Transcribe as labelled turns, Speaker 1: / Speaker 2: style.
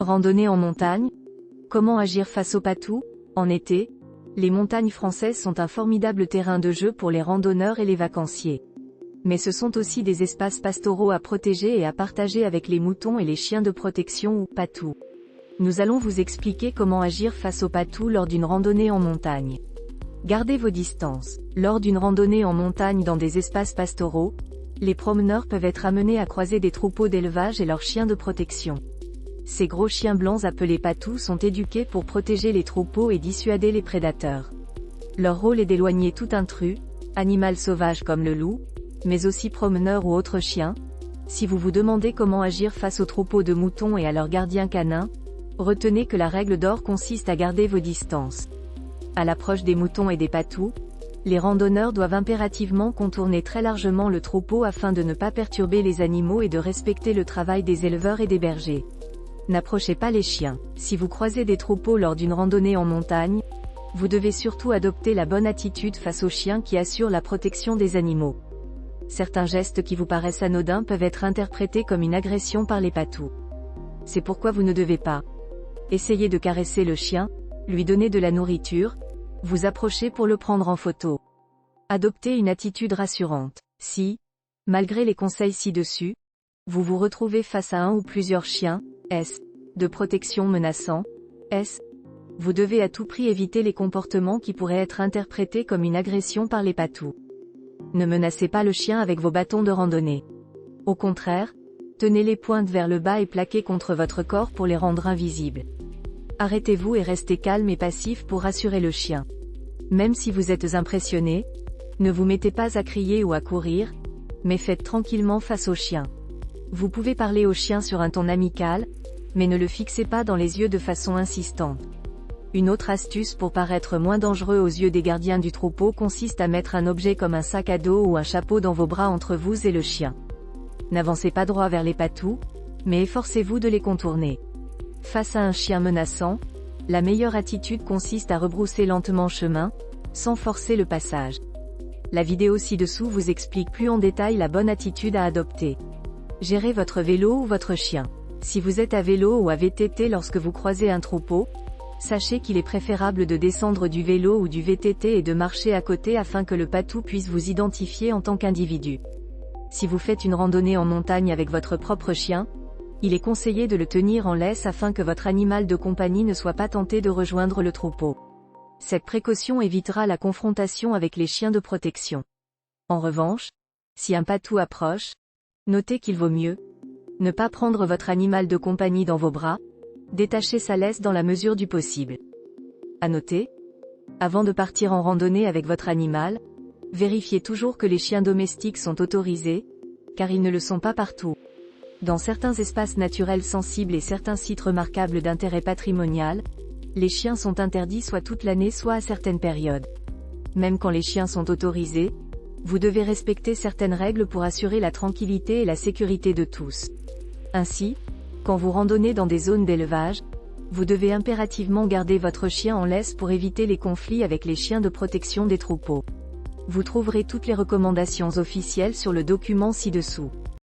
Speaker 1: Randonnée en montagne? Comment agir face aux patous? En été, les montagnes françaises sont un formidable terrain de jeu pour les randonneurs et les vacanciers. Mais ce sont aussi des espaces pastoraux à protéger et à partager avec les moutons et les chiens de protection ou patous. Nous allons vous expliquer comment agir face aux patous lors d'une randonnée en montagne. Gardez vos distances. Lors d'une randonnée en montagne dans des espaces pastoraux, les promeneurs peuvent être amenés à croiser des troupeaux d'élevage et leurs chiens de protection. Ces gros chiens blancs appelés patous sont éduqués pour protéger les troupeaux et dissuader les prédateurs. Leur rôle est d'éloigner tout intrus, animal sauvage comme le loup, mais aussi promeneurs ou autres chiens. Si vous vous demandez comment agir face aux troupeaux de moutons et à leurs gardiens canins, retenez que la règle d'or consiste à garder vos distances. À l'approche des moutons et des patous, les randonneurs doivent impérativement contourner très largement le troupeau afin de ne pas perturber les animaux et de respecter le travail des éleveurs et des bergers. N'approchez pas les chiens. Si vous croisez des troupeaux lors d'une randonnée en montagne, vous devez surtout adopter la bonne attitude face aux chiens qui assurent la protection des animaux. Certains gestes qui vous paraissent anodins peuvent être interprétés comme une agression par les patous. C'est pourquoi vous ne devez pas essayer de caresser le chien, lui donner de la nourriture, vous approcher pour le prendre en photo. Adoptez une attitude rassurante. Si, malgré les conseils ci-dessus, vous vous retrouvez face à un ou plusieurs chiens, de protection menaçants, vous devez à tout prix éviter les comportements qui pourraient être interprétés comme une agression par les patous. Ne menacez pas le chien avec vos bâtons de randonnée. Au contraire, tenez les pointes vers le bas et plaquez contre votre corps pour les rendre invisibles. Arrêtez-vous et restez calme et passif pour rassurer le chien. Même si vous êtes impressionné, ne vous mettez pas à crier ou à courir, mais faites tranquillement face au chien. Vous pouvez parler au chien sur un ton amical, mais ne le fixez pas dans les yeux de façon insistante. Une autre astuce pour paraître moins dangereux aux yeux des gardiens du troupeau consiste à mettre un objet comme un sac à dos ou un chapeau dans vos bras entre vous et le chien. N'avancez pas droit vers les patous, mais efforcez-vous de les contourner. Face à un chien menaçant, la meilleure attitude consiste à rebrousser lentement chemin, sans forcer le passage. La vidéo ci-dessous vous explique plus en détail la bonne attitude à adopter. Gérez votre vélo ou votre chien. Si vous êtes à vélo ou à VTT lorsque vous croisez un troupeau, sachez qu'il est préférable de descendre du vélo ou du VTT et de marcher à côté afin que le patou puisse vous identifier en tant qu'individu. Si vous faites une randonnée en montagne avec votre propre chien, il est conseillé de le tenir en laisse afin que votre animal de compagnie ne soit pas tenté de rejoindre le troupeau. Cette précaution évitera la confrontation avec les chiens de protection. En revanche, si un patou approche, notez qu'il vaut mieux ne pas prendre votre animal de compagnie dans vos bras, détachez sa laisse dans la mesure du possible. À noter, avant de partir en randonnée avec votre animal, vérifiez toujours que les chiens domestiques sont autorisés, car ils ne le sont pas partout. Dans certains espaces naturels sensibles et certains sites remarquables d'intérêt patrimonial, les chiens sont interdits soit toute l'année soit à certaines périodes. Même quand les chiens sont autorisés, vous devez respecter certaines règles pour assurer la tranquillité et la sécurité de tous. Ainsi, quand vous randonnez dans des zones d'élevage, vous devez impérativement garder votre chien en laisse pour éviter les conflits avec les chiens de protection des troupeaux. Vous trouverez toutes les recommandations officielles sur le document ci-dessous.